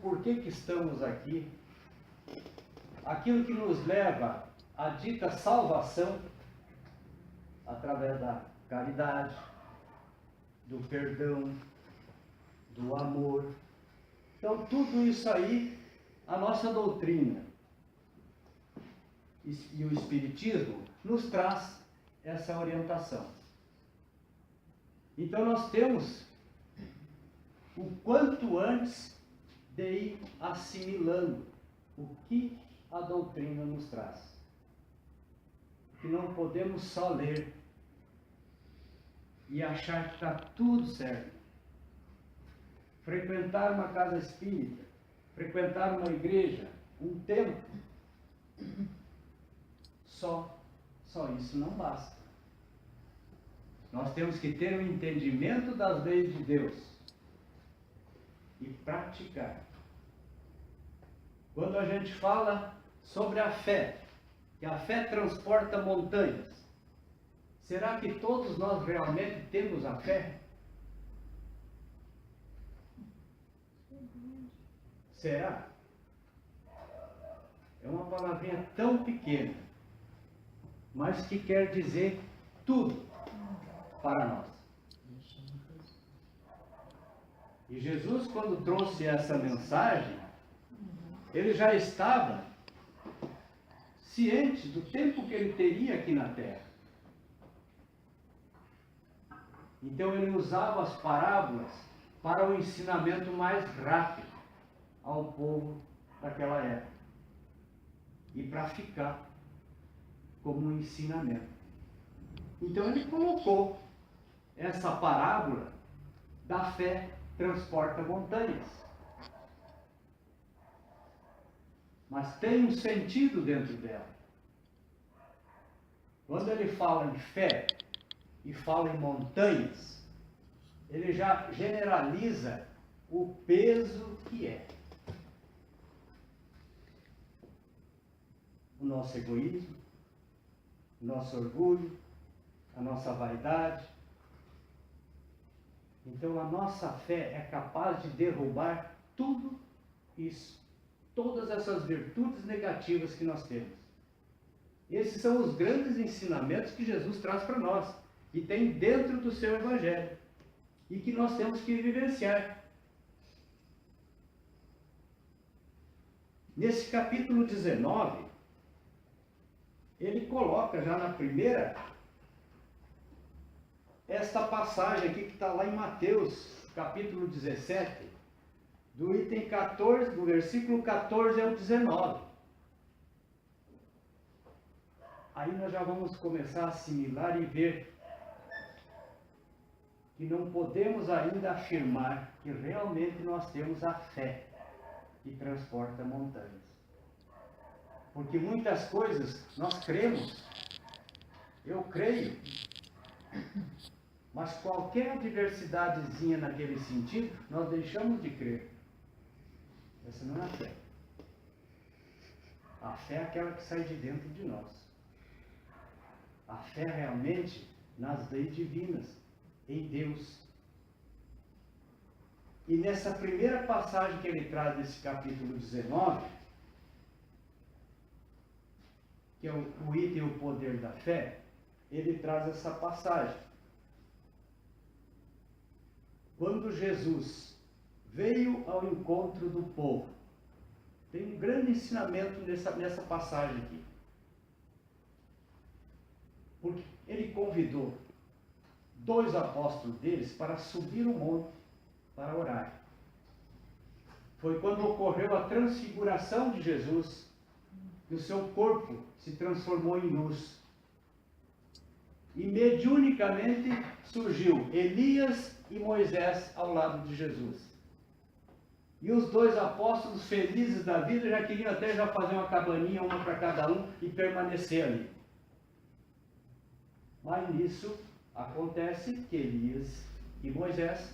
porquê que estamos aqui, aquilo que nos leva à dita salvação, através da caridade, do perdão, do amor. Então, tudo isso aí, a nossa doutrina e o Espiritismo nos traz essa orientação. Então, nós temos o quanto antes de ir assimilando o que a doutrina nos traz. Que não podemos só ler e achar que está tudo certo. Frequentar uma casa espírita, frequentar uma igreja, um templo, só isso não basta. Nós temos que ter um entendimento das leis de Deus e praticar. Quando a gente fala sobre a fé, que a fé transporta montanhas, será que todos nós realmente temos a fé? Será? É uma palavrinha tão pequena, mas que quer dizer tudo para nós. E Jesus, quando trouxe essa mensagem, ele já estava ciente do tempo que ele teria aqui na Terra. Então ele usava as parábolas para o ensinamento mais rápido ao povo daquela época. E para ficar como um ensinamento. Então ele colocou essa parábola da fé transporta montanhas. Mas tem um sentido dentro dela. Quando ele fala em fé e fala em montanhas, ele já generaliza o peso que é. O nosso egoísmo, o nosso orgulho, a nossa vaidade. Então a nossa fé é capaz de derrubar tudo isso, todas essas virtudes negativas que nós temos. Esses são os grandes ensinamentos que Jesus traz para nós, e tem dentro do seu Evangelho, e que nós temos que vivenciar. Nesse capítulo 19, ele coloca já na primeira, esta passagem aqui que está lá em Mateus, capítulo 17, do item 14, do versículo 14 ao 19. Aí nós já vamos começar a assimilar e ver que não podemos ainda afirmar que realmente nós temos a fé que transporta montanhas. Porque muitas coisas nós cremos, eu creio, mas qualquer adversidadezinha naquele sentido, nós deixamos de crer. Essa não é a fé. A fé é aquela que sai de dentro de nós. A fé realmente nas leis divinas, em Deus. E nessa primeira passagem que ele traz desse capítulo 19, que é o item o poder da fé, ele traz essa passagem. Quando Jesus veio ao encontro do povo, tem um grande ensinamento nessa passagem aqui. Porque ele convidou 2 apóstolos deles para subir o monte para orar. Foi quando ocorreu a transfiguração de Jesus, e o seu corpo se transformou em luz. E mediunicamente surgiu Elias e Moisés ao lado de Jesus. E os 2 apóstolos, felizes da vida, já queriam até já fazer uma cabaninha, uma para cada um, e permanecer ali. Mas nisso acontece que Elias e Moisés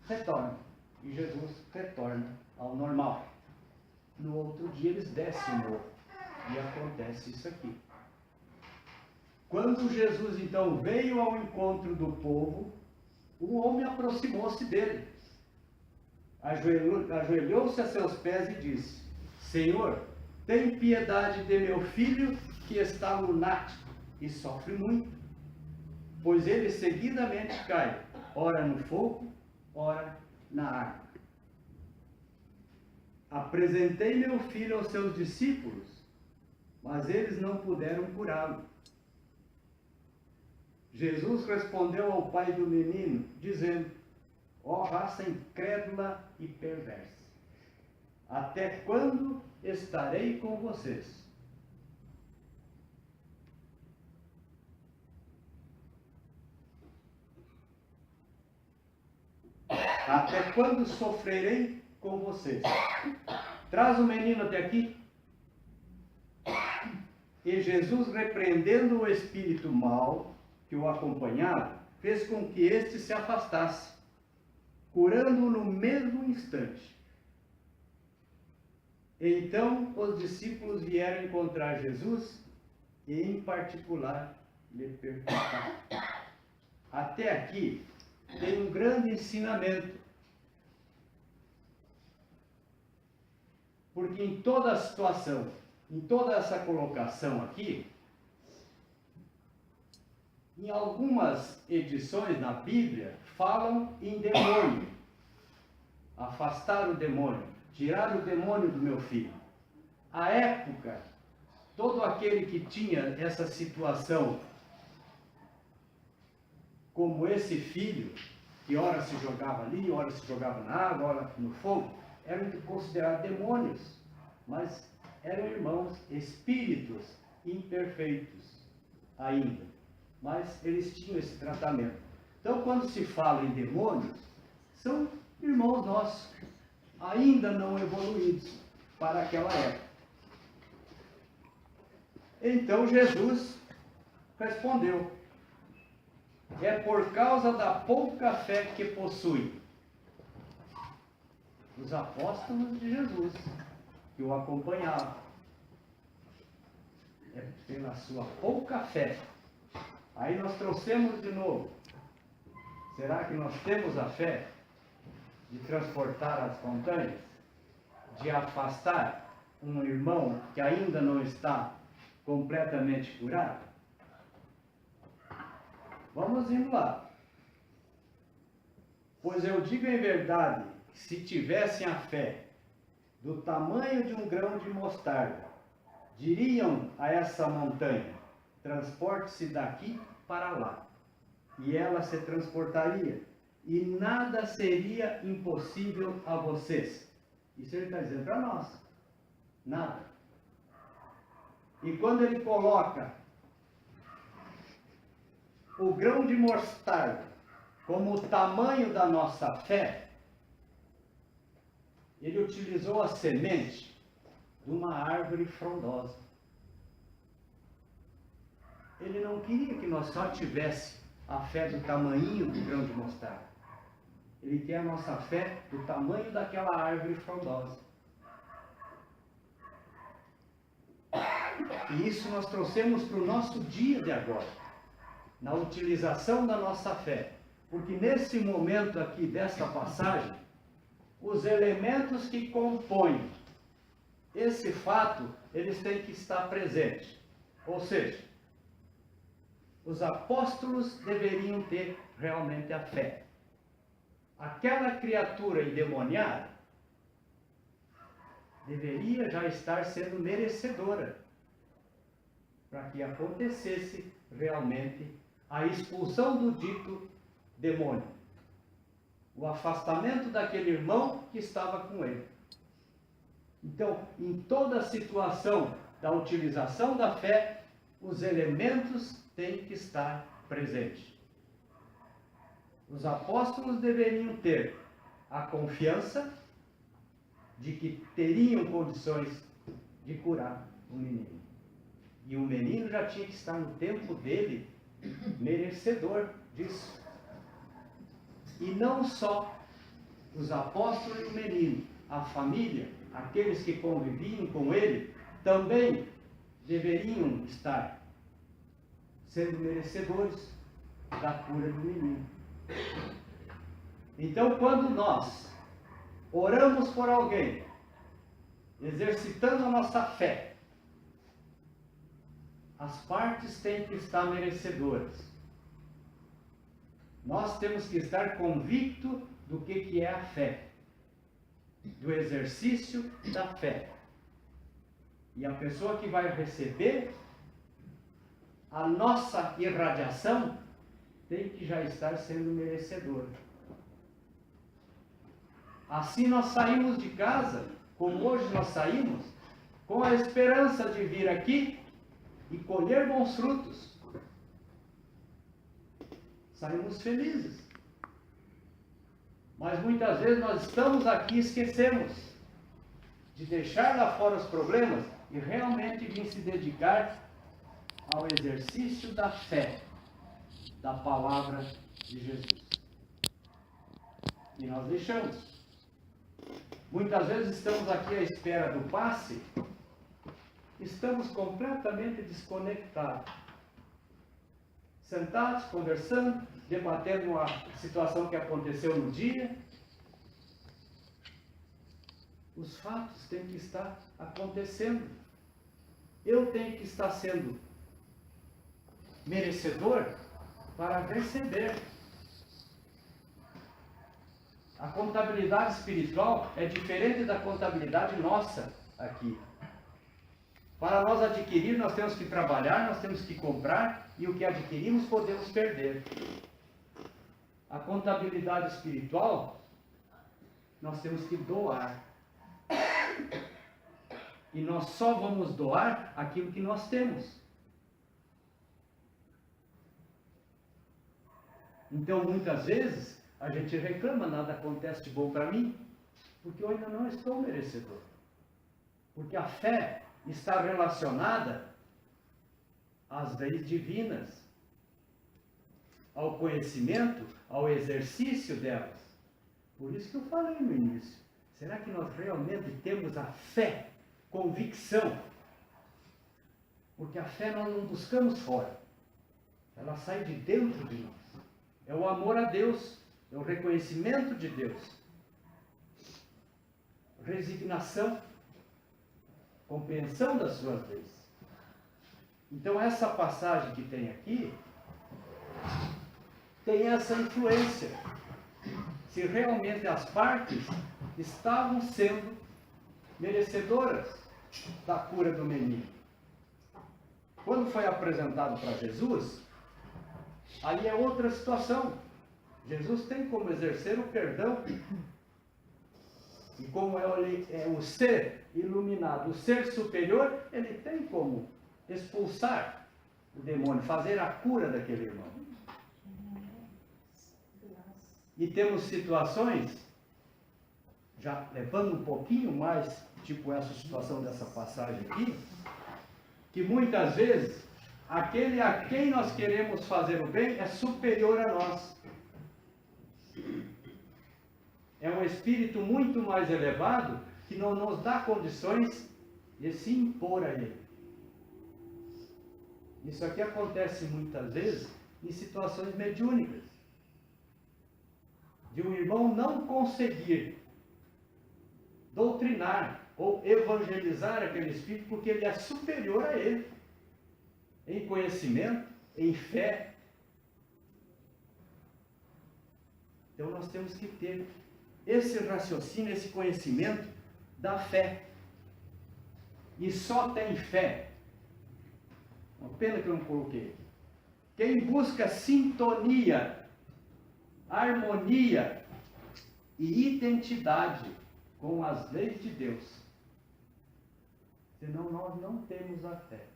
retornam. E Jesus retorna ao normal. No outro dia eles descem o morro. E acontece isso aqui. Quando Jesus então veio ao encontro do povo, o homem aproximou-se dele. ajoelhou-se a seus pés e disse: Senhor, tem piedade de meu filho, que está lunático e sofre muito, pois ele seguidamente cai, ora no fogo, ora na água. Apresentei meu filho aos seus discípulos, mas eles não puderam curá-lo. Jesus respondeu ao pai do menino, dizendo: ó raça incrédula e perversa, até quando estarei com vocês? Até quando sofrerei com vocês? Traz o menino até aqui. E Jesus, repreendendo o espírito mau que o acompanhava, fez com que este se afastasse, curando-o no mesmo instante. Então os discípulos vieram encontrar Jesus e, em particular, lhe perguntaram. Até aqui tem um grande ensinamento. Porque em toda a situação, em toda essa colocação aqui, em algumas edições na Bíblia, falam em demônio. Afastar o demônio, tirar o demônio do meu filho. À época, todo aquele que tinha essa situação, como esse filho, que ora se jogava ali, ora se jogava na água, ora no fogo, eram considerados demônios, mas eram irmãos, espíritos imperfeitos ainda, mas eles tinham esse tratamento. Então, quando se fala em demônios, são irmãos nossos, ainda não evoluídos para aquela época. Então Jesus respondeu: é por causa da pouca fé que possui. Os apóstolos de Jesus, que o acompanhavam. É pela sua pouca fé. Aí nós trouxemos de novo. Será que nós temos a fé de transportar as montanhas? De afastar um irmão que ainda não está completamente curado? Vamos indo lá. Pois eu digo em verdade, que se tivessem a fé do tamanho de um grão de mostarda, diriam a essa montanha: transporte-se daqui para lá, e ela se transportaria, e nada seria impossível a vocês. Isso ele está dizendo para nós. Nada. E quando ele coloca o grão de mostarda como o tamanho da nossa fé, ele utilizou a semente de uma árvore frondosa. Ele não queria que nós só tivéssemos a fé do tamanho do grão de mostarda. Ele quer a nossa fé do tamanho daquela árvore frondosa. E isso nós trouxemos para o nosso dia de agora, na utilização da nossa fé. Porque nesse momento aqui desta passagem, os elementos que compõem esse fato, eles têm que estar presentes. Ou seja, os apóstolos deveriam ter realmente a fé. Aquela criatura endemoniada deveria já estar sendo merecedora para que acontecesse realmente a expulsão do dito demônio, o afastamento daquele irmão que estava com ele. Então, em toda a situação da utilização da fé, os elementos têm que estar presentes. Os apóstolos deveriam ter a confiança de que teriam condições de curar o menino. E o menino já tinha que estar no tempo dele merecedor disso. E não só os apóstolos e o menino, a família, aqueles que conviviam com ele, também deveriam estar sendo merecedores da cura do menino. Então, quando nós oramos por alguém, exercitando a nossa fé, as partes têm que estar merecedoras. Nós temos que estar convictos do que é a fé, do exercício da fé. E a pessoa que vai receber a nossa irradiação tem que já estar sendo merecedora. Assim nós saímos de casa, como hoje nós saímos, com a esperança de vir aqui e colher bons frutos. Saímos felizes. Mas muitas vezes nós estamos aqui e esquecemos de deixar lá fora os problemas e realmente vir se dedicar ao exercício da fé, da palavra de Jesus. E nós deixamos. Muitas vezes estamos aqui à espera do passe, estamos completamente desconectados. Sentados, conversando, debatendo uma situação que aconteceu no dia. Os fatos têm que estar acontecendo. Eu tenho que estar sendo merecedor para receber. A contabilidade espiritual é diferente da contabilidade nossa aqui. Para nós adquirir, nós temos que trabalhar, nós temos que comprar, e o que adquirimos podemos perder. A contabilidade espiritual, nós temos que doar. E nós só vamos doar aquilo que nós temos. Então, muitas vezes, a gente reclama, nada acontece de bom para mim, porque eu ainda não estou merecedor. Porque a fé está relacionada às leis divinas, ao conhecimento, ao exercício delas. Por isso que eu falei no início. Será que nós realmente temos a fé, convicção? Porque a fé nós não buscamos fora. Ela sai de dentro de nós. É o amor a Deus, é o reconhecimento de Deus. Resignação, compreensão das suas leis. Então essa passagem que tem aqui, tem essa influência. Se realmente as partes estavam sendo merecedoras da cura do menino. Quando foi apresentado para Jesus, aí é outra situação. Jesus tem como exercer o perdão. E como é o ser iluminado, o ser superior, ele tem como expulsar o demônio, fazer a cura daquele irmão. E temos situações, já levando um pouquinho mais, tipo essa situação dessa passagem aqui, que muitas vezes aquele a quem nós queremos fazer o bem é superior a nós. É um espírito muito mais elevado que não nos dá condições de se impor a ele. Isso aqui acontece muitas vezes em situações mediúnicas. De um irmão não conseguir doutrinar ou evangelizar aquele espírito porque ele é superior a ele. Em conhecimento, em fé. Então nós temos que ter esse raciocínio, esse conhecimento da fé. E só tem fé. Uma pena que eu não coloquei. Quem busca sintonia, harmonia e identidade com as leis de Deus. Senão nós não temos a fé.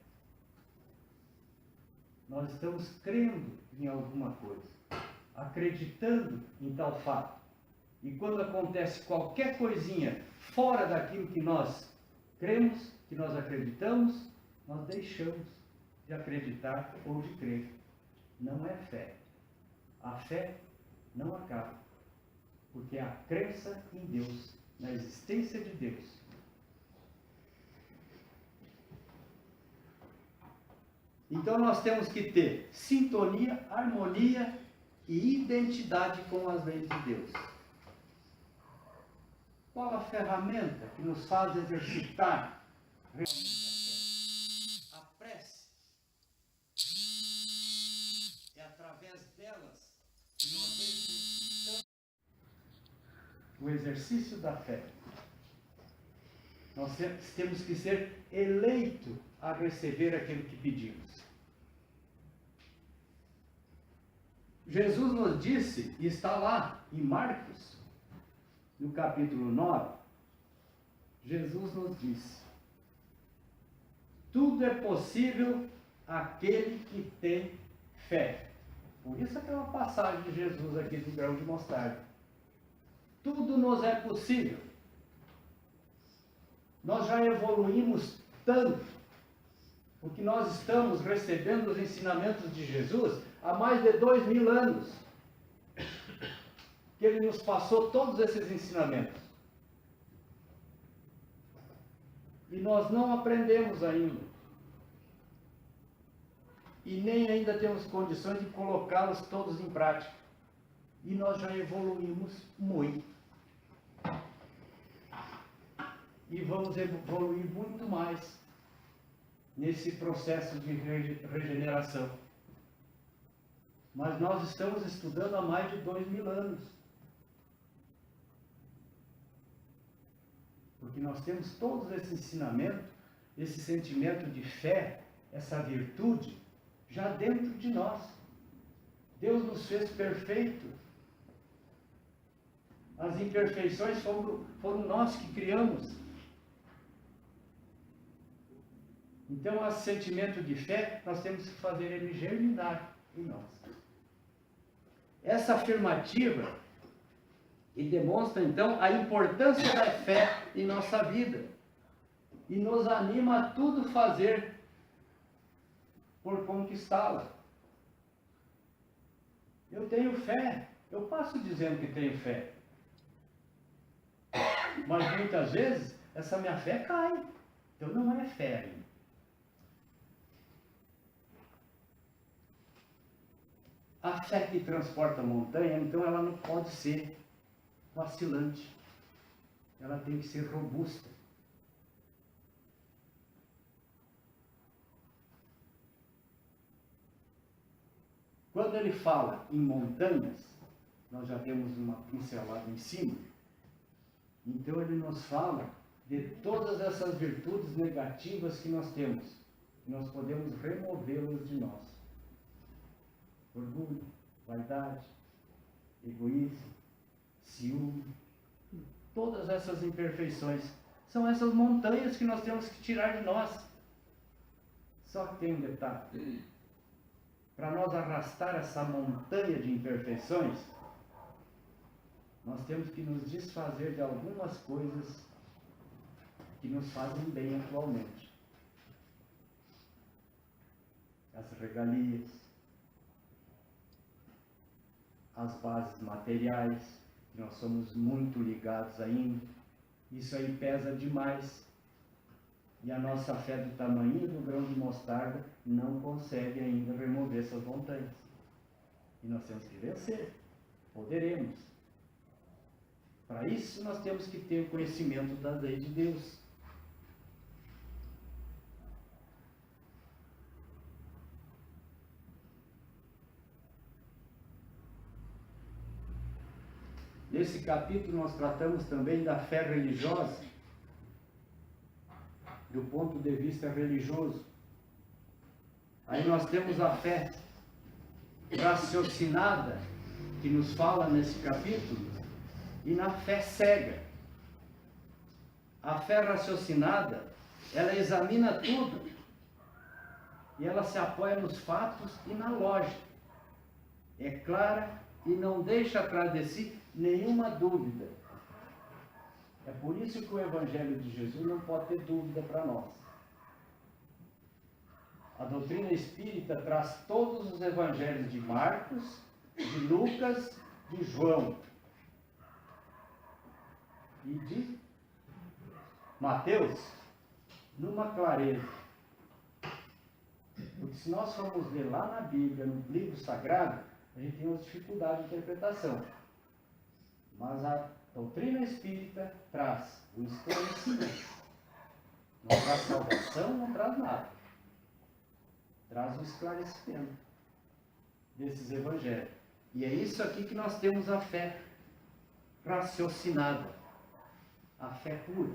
Nós estamos crendo em alguma coisa, acreditando em tal fato. E quando acontece qualquer coisinha fora daquilo que nós cremos, que nós acreditamos, nós deixamos de acreditar ou de crer. Não é fé. A fé não acaba, porque é a crença em Deus, na existência de Deus. Então nós temos que ter sintonia, harmonia e identidade com as leis de Deus. Qual a ferramenta que nos faz exercitar realmente a fé? A prece. É através delas que nós exercitamos o exercício da fé. Nós temos que ser eleito a receber aquilo que pedimos. Jesus nos disse, e está lá em Marcos, no capítulo 9, Jesus nos disse: tudo é possível àquele que tem fé. Por isso aquela passagem de Jesus aqui do grão de mostarda. Tudo nos é possível. Nós já evoluímos tanto, porque nós estamos recebendo os ensinamentos de Jesus há mais de 2000 anos, que Ele nos passou todos esses ensinamentos. E nós não aprendemos ainda. E nem ainda temos condições de colocá-los todos em prática. E nós já evoluímos muito. E vamos evoluir muito mais nesse processo de regeneração. Mas nós estamos estudando há mais de 2000 anos. Porque nós temos todos esse ensinamento, esse sentimento de fé, essa virtude, já dentro de nós. Deus nos fez perfeitos. As imperfeições foram nós que criamos. Então, esse sentimento de fé, nós temos que fazer ele germinar em nós. Essa afirmativa e demonstra, então, a importância da fé em nossa vida. E nos anima a tudo fazer por conquistá-la. Eu tenho fé. Eu passo dizendo que tenho fé. Mas muitas vezes, essa minha fé cai. Então não é fé ainda. A fé que transporta a montanha, então ela não pode ser vacilante. Ela tem que ser robusta. Quando ele fala em montanhas, nós já temos uma pincelada em cima. Então ele nos fala de todas essas virtudes negativas que nós temos. Nós podemos removê-las de nós. Orgulho, vaidade, egoísmo, ciúme, todas essas imperfeições. São essas montanhas que nós temos que tirar de nós. Só que tem um detalhe. Para nós arrastar essa montanha de imperfeições, nós temos que nos desfazer de algumas coisas que nos fazem bem atualmente. As regalias, as bases materiais, que nós somos muito ligados ainda. Isso aí pesa demais. E a nossa fé do tamanho do grão de mostarda não consegue ainda remover essas montanhas. E nós temos que vencer. Poderemos. Para isso nós temos que ter o conhecimento da lei de Deus. Nesse capítulo nós tratamos também da fé religiosa, do ponto de vista religioso. Aí nós temos a fé raciocinada, que nos fala nesse capítulo, e na fé cega. A fé raciocinada, ela examina tudo, e ela se apoia nos fatos e na lógica. É clara e não deixa atrás de si nenhuma dúvida. É por isso que o Evangelho de Jesus não pode ter dúvida para nós. A doutrina espírita traz todos os evangelhos de Marcos, de Lucas, de João e de Mateus numa clareza. Porque se nós formos ler lá na Bíblia, no livro sagrado, a gente tem uma dificuldade de interpretação. Mas doutrina espírita traz o esclarecimento. Não traz salvação, não traz nada. Traz o esclarecimento desses evangelhos. E é isso aqui que nós temos a fé raciocinada, a fé pura,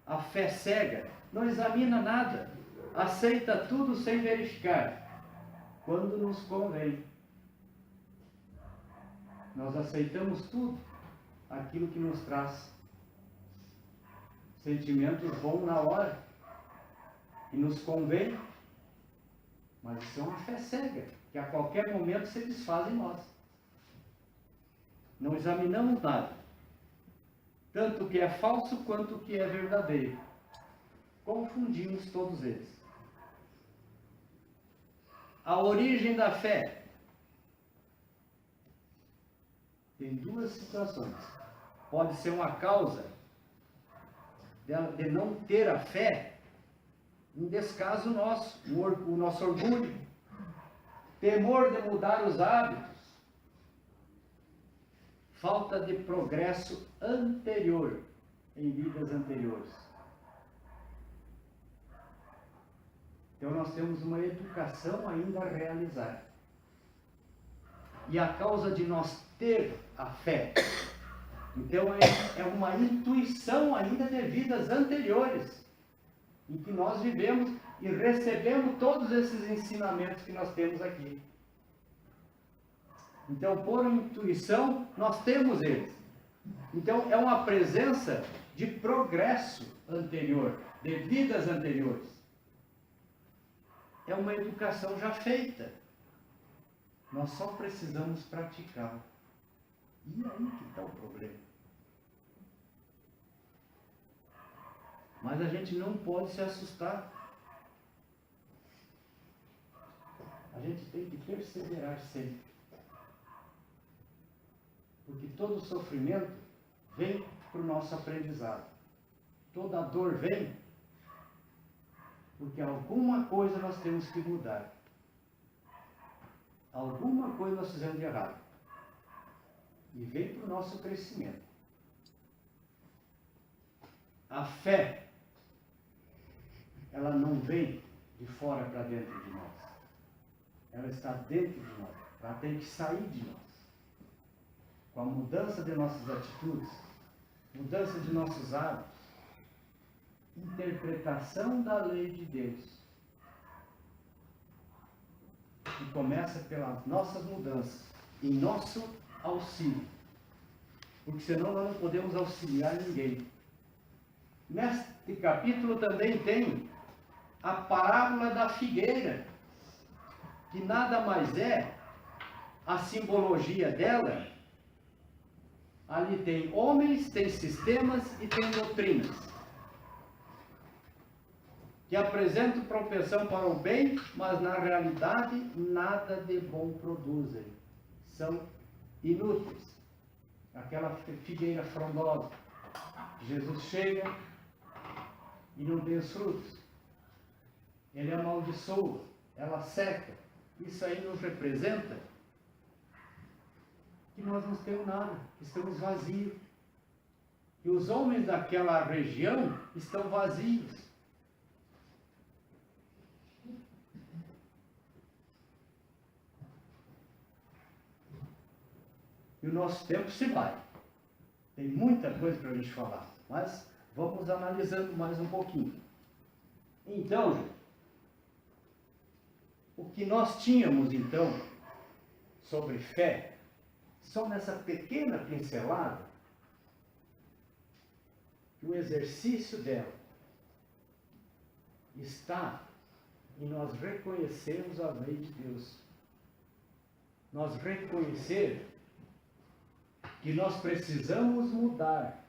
a fé cega, não examina nada, aceita tudo sem verificar, quando nos convém. Nós aceitamos tudo, aquilo que nos traz sentimentos bons na hora, e nos convém, mas isso é uma fé cega, que a qualquer momento se desfaz em nós. Não examinamos nada, tanto o que é falso quanto o que é verdadeiro. Confundimos todos eles. A origem da fé tem duas situações. Pode ser uma causa de não ter a fé, um descaso nosso, o nosso orgulho, temor de mudar os hábitos, falta de progresso anterior, em vidas anteriores. Então nós temos uma educação ainda a realizar. E a causa de nós ter a fé, então é uma intuição ainda de vidas anteriores, em que nós vivemos e recebemos todos esses ensinamentos que nós temos aqui. Então, por intuição, nós temos eles. Então, é uma presença de progresso anterior, de vidas anteriores. É uma educação já feita. Nós só precisamos praticá-la. E aí que está o problema. Mas a gente não pode se assustar. A gente tem que perseverar sempre. Porque todo sofrimento vem para o nosso aprendizado. Toda dor vem porque alguma coisa nós temos que mudar. Alguma coisa nós fizemos de errado. E vem para o nosso crescimento. A fé, ela não vem de fora para dentro de nós. Ela está dentro de nós. Ela tem que sair de nós. Com a mudança de nossas atitudes, mudança de nossos hábitos, interpretação da lei de Deus. E começa pelas nossas mudanças, em nosso auxílio. Porque senão nós não podemos auxiliar ninguém. Neste capítulo também tem a parábola da figueira, que nada mais é a simbologia dela. Ali tem homens, tem sistemas e tem doutrinas, que apresentam propensão para o bem, mas na realidade nada de bom produzem. São inúteis. Aquela figueira frondosa, Jesus chega e não tem os frutos. Ele amaldiçoa, ela seca. Isso aí nos representa que nós não temos nada, que estamos vazios. E os homens daquela região estão vazios. E o nosso tempo se vai. Tem muita coisa para a gente falar, mas vamos analisando mais um pouquinho. Então, gente, o que nós tínhamos então sobre fé, só nessa pequena pincelada, que o exercício dela está em nós reconhecermos a lei de Deus. Nós reconhecer que nós precisamos mudar,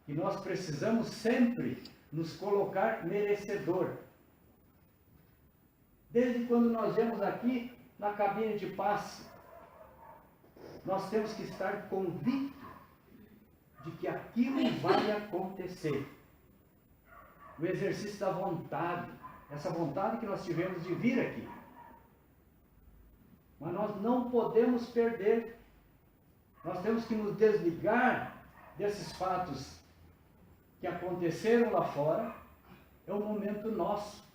que nós precisamos sempre nos colocar merecedor. Desde quando nós vemos aqui na cabine de passe, nós temos que estar convictos de que aquilo vai acontecer. O exercício da vontade, essa vontade que nós tivemos de vir aqui. Mas nós não podemos perder. Nós temos que nos desligar desses fatos que aconteceram lá fora. É um momento nosso.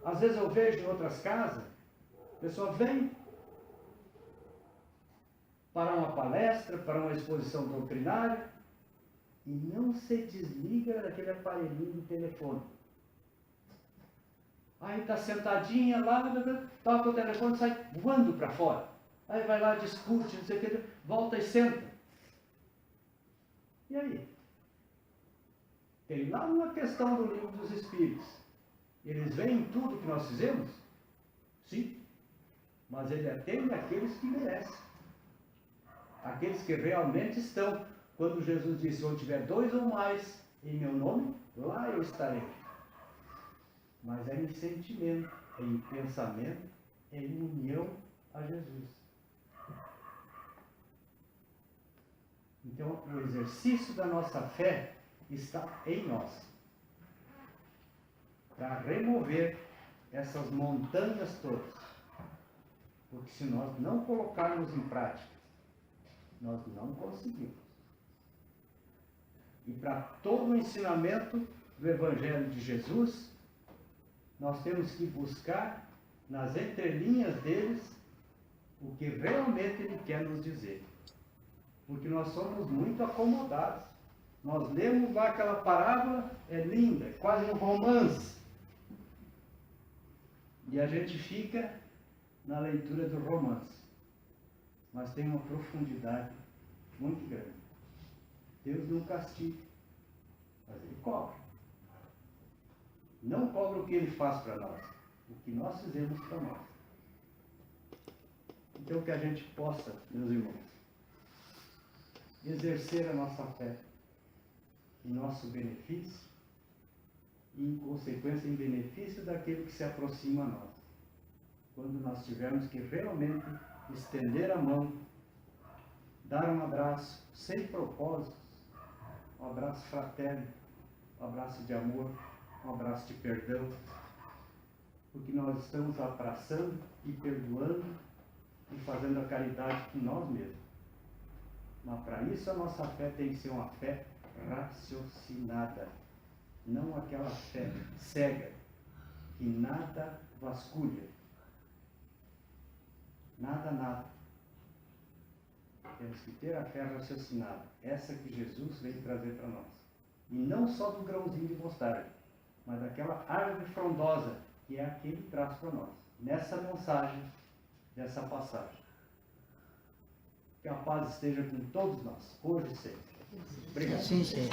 Às vezes eu vejo em outras casas, a pessoa vem para uma palestra, para uma exposição doutrinária, e não se desliga daquele aparelhinho do telefone. Aí está sentadinha lá, toca o telefone e sai voando para fora. Aí vai lá, discute, não sei o que, volta e senta. E aí? Tem lá uma questão do Livro dos Espíritos. Eles veem tudo que nós fizemos? Sim. Mas ele atende aqueles que merecem. Aqueles que realmente estão. Quando Jesus disse, se eu tiver 2 ou mais em meu nome, lá eu estarei. Mas é em sentimento, é em pensamento, é em união a Jesus. Então, o exercício da nossa fé está em nós. Para remover essas montanhas todas. Porque se nós não colocarmos em prática, nós não conseguimos. E para todo o ensinamento do Evangelho de Jesus, nós temos que buscar nas entrelinhas deles o que realmente ele quer nos dizer. Porque nós somos muito acomodados. Nós lemos lá aquela parábola, é linda, é quase um romance. E a gente fica na leitura do romance. Mas tem uma profundidade muito grande. Deus não castiga, mas ele cobra. Não cobra o que ele faz para nós, o que nós fizemos para nós. Então que a gente possa, meus irmãos, exercer a nossa fé em nosso benefício e, em consequência, em benefício daquele que se aproxima a nós. Quando nós tivermos que realmente estender a mão, dar um abraço sem propósitos, um abraço fraterno, um abraço de amor, um abraço de perdão, porque nós estamos abraçando e perdoando e fazendo a caridade com nós mesmos. Mas para isso a nossa fé tem que ser uma fé raciocinada, não aquela fé cega, que nada vasculha. Nada. Temos que ter a fé raciocinada, essa que Jesus veio trazer para nós. E não só do grãozinho de mostarda, mas daquela árvore frondosa, que é a que ele traz para nós. Nessa mensagem, dessa passagem. Que a paz esteja com todos nós, hoje e sempre. Obrigado. Sim, sim.